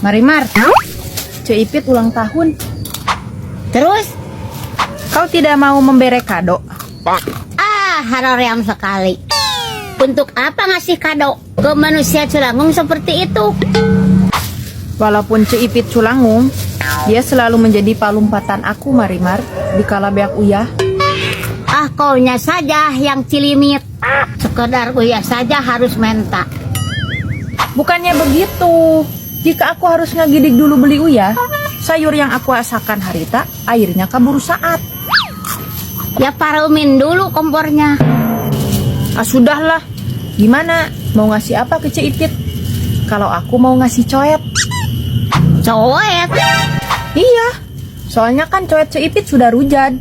Marimar, Cek Ipit ulang tahun. Terus? Kau tidak mau memberi kado? Haroream sekali. Untuk apa ngasih kado ke manusia Culangung seperti itu? Walaupun Cek Ipit culangung, dia selalu menjadi palumpatan aku, Marimar, di kala beak uyah. Kaunya saja yang cilimit. Sekedar uyah saja harus menta. Bukannya begitu. Jika aku harus ngagidik dulu beli uyah, sayur yang aku asakan harita, airnya kabur saat. Ya parumin dulu kompornya. Sudahlah. Gimana? Mau ngasih apa ke Cek Ipit? Kalau aku mau ngasih coet. Coet? Iya. Soalnya kan coet Cek Ipit sudah rujad.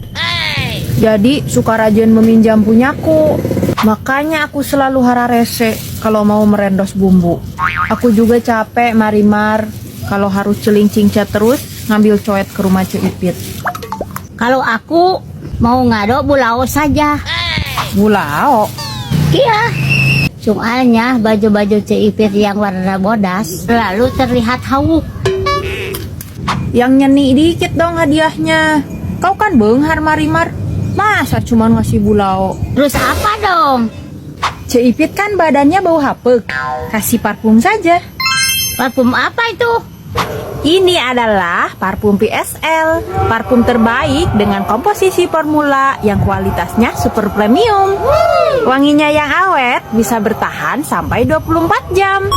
Jadi suka rajin meminjam punyaku. Makanya aku selalu hararese kalau mau merendos bumbu. Aku juga capek, Marimar, kalau harus celing-cingcat terus ngambil coet ke rumah Cek Ipit. Kalau aku mau ngado bulao saja. Bulao? Iya. Soalnya baju-baju Cek Ipit yang warna bodas selalu terlihat hawuk. Yang nyeni dikit dong hadiahnya. Kau kan beunghar, Marimar. Masa cuma ngasih bulao? Terus apa dong? Cek Ipit kan badannya bau hapek. Kasih parfum saja. Parfum apa itu? Ini adalah parfum PSL, parfum terbaik dengan komposisi formula yang kualitasnya super premium. Wanginya yang awet, bisa bertahan sampai 24 jam.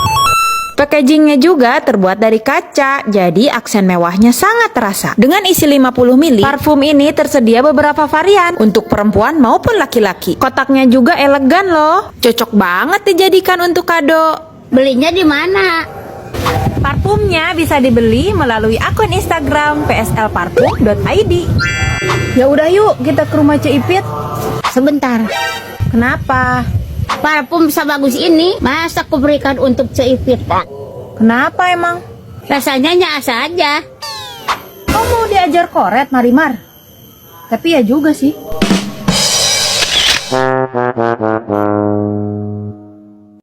Packagingnya juga terbuat dari kaca, jadi aksen mewahnya sangat terasa. Dengan isi 50 ml, parfum ini tersedia beberapa varian untuk perempuan maupun laki-laki. Kotaknya juga elegan loh, cocok banget dijadikan untuk kado. Belinya di mana? Parfumnya bisa dibeli melalui akun Instagram pslparfum.id. Ya udah yuk kita ke rumah Cek Ipit. Sebentar. Kenapa? Parfum sebagus ini masa aku berikan untuk Cek Ipit? Kenapa emang? Rasanya nyas saja. Kau mau diajar koret, Marimar? Tapi ya juga sih.